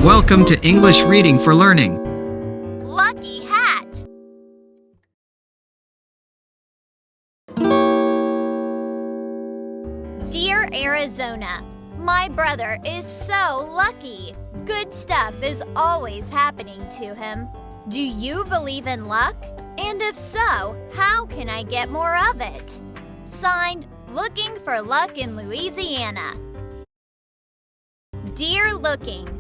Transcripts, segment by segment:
Welcome to English Reading for Learning. Lucky hat. Dear Arizona, my brother is so lucky. Good stuff is always happening to him. Do you believe in luck? And if so, how can I get more of it? Signed, Looking for Luck in Louisiana. Dear Looking,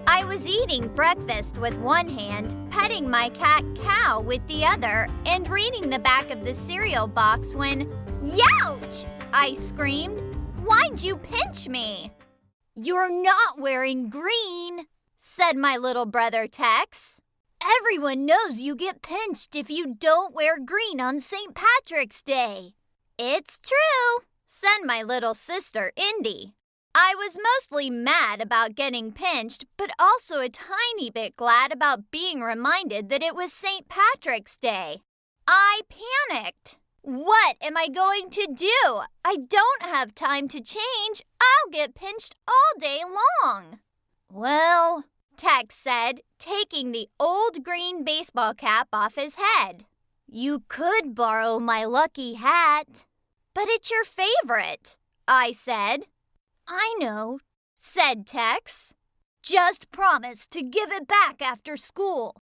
I was eating breakfast with one hand, petting my cat Cow with the other, and reading the back of the cereal box when, "Youch!" I screamed. "Why'd you pinch me?" "You're not wearing green," said my little brother Tex. "Everyone knows you get pinched if you don't wear green on St. Patrick's Day." "It's true," said my little sister Indy. I was mostly mad about getting pinched, but also a tiny bit glad about being reminded that it was St. Patrick's Day. I panicked. What am I going to do? I don't have time to change. I'll get pinched all day long. "Well," Tex said, taking the old green baseball cap off his head, "you could borrow my lucky hat." "But it's your favorite," I said. "I know," said Tex. "Just promise to give it back after school."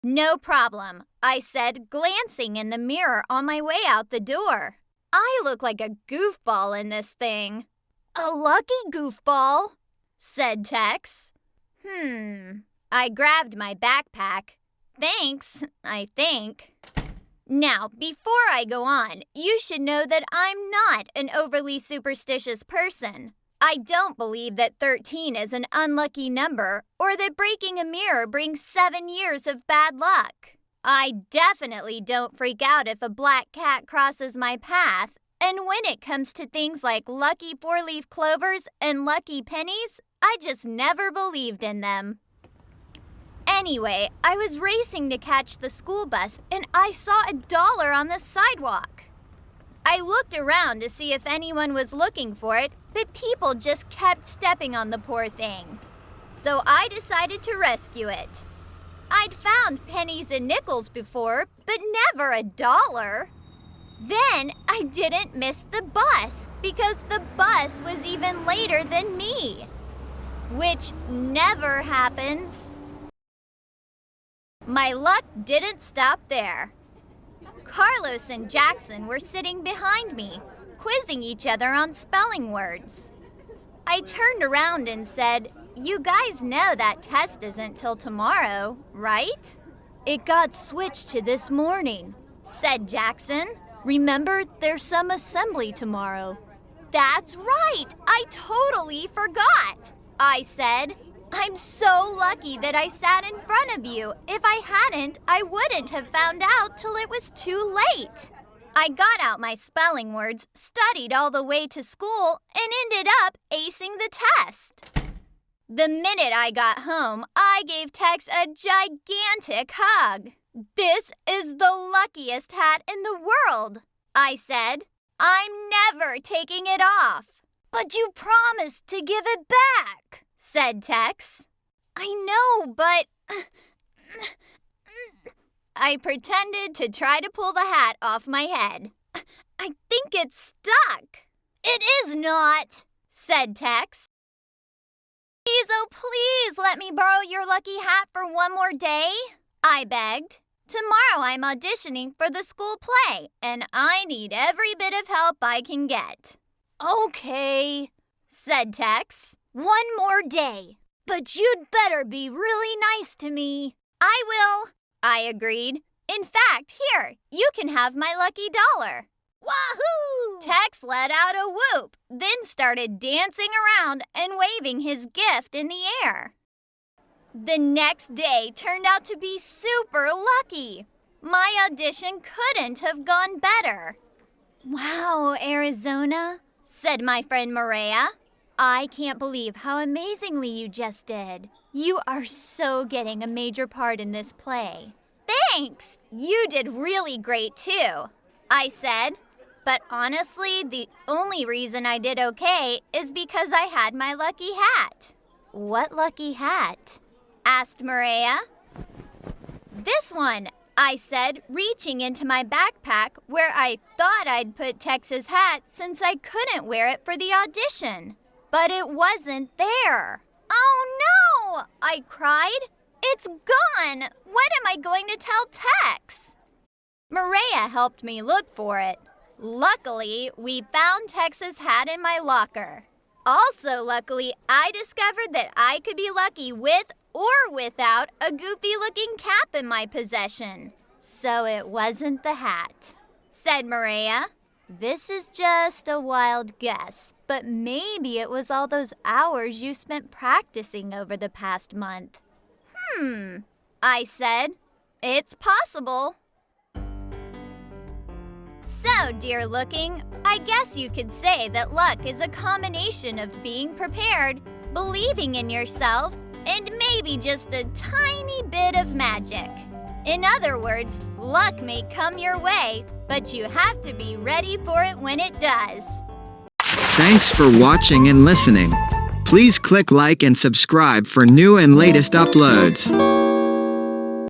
"No problem," I said, glancing in the mirror on my way out the door. I look like a goofball in this thing. "A lucky goofball," said Tex. I grabbed my backpack. "Thanks, I think." Now, before I go on, you should know that I'm not an overly superstitious person. I don't believe that 13 is an unlucky number or that breaking a mirror brings 7 years of bad luck. I definitely don't freak out if a black cat crosses my path, and when it comes to things like lucky 4-leaf clovers and lucky pennies, I just never believed in them. Anyway, I was racing to catch the school bus and I saw $1 on the sidewalk. I looked around to see if anyone was looking for it, but people just kept stepping on the poor thing. So I decided to rescue it. I'd found pennies and nickels before, but never $1. Then I didn't miss the bus because the bus was even later than me, which never happens. My luck didn't stop there. Carlos and Jackson were sitting behind me, quizzing each other on spelling words. I turned around and said, "You guys know that test isn't till tomorrow, right?" "It got switched to this morning," said Jackson. "Remember, there's some assembly tomorrow." "That's right! I totally forgot," I said. "I'm so lucky that I sat in front of you. If I hadn't, I wouldn't have found out till it was too late." I got out my spelling words, studied all the way to school, and ended up acing the test. The minute I got home, I gave Tex a gigantic hug. "This is the luckiest hat in the world," I said. "I'm never taking it off." "But you promised to give it back," said Tex. "I know, but..." I pretended to try to pull the hat off my head. "I think it's stuck." "It is not," said Tex. "Please, oh please, let me borrow your lucky hat for one more day," I begged. "Tomorrow I'm auditioning for the school play, and I need every bit of help I can get." "Okay," said Tex. "One more day, but you'd better be really nice to me." "I will," I agreed. "In fact, here, you can have my lucky $1. "Wahoo!" Tex let out a whoop, then started dancing around and waving his gift in the air. The next day turned out to be super lucky. My audition couldn't have gone better. "Wow, Arizona," said my friend Maria. "I can't believe how amazingly you just did. You are so getting a major part in this play." "Thanks! You did really great too," I said. But honestly, the only reason I did okay is because I had my lucky hat. What lucky hat? Asked Maria. This one, I said, reaching into my backpack where I thought I'd put Tex's hat since I couldn't wear it for the audition. But it wasn't there. Oh no! I cried. It's gone! What am I going to tell Tex? Maria helped me look for it. Luckily, we found Tex's hat in my locker. Also, luckily, I discovered that I could be lucky with or without a goofy-looking cap in my possession. So it wasn't the hat, said Maria. This is just a wild guess, but maybe it was all those hours you spent practicing over the past month. I said. It's possible. So, dear looking, I guess you could say that luck is a combination of being prepared, believing in yourself, and maybe just a tiny bit of magic. In other words, luck may come your way, but you have to be ready for it when it does. Thanks for watching and listening. Please click like and subscribe for new and latest uploads.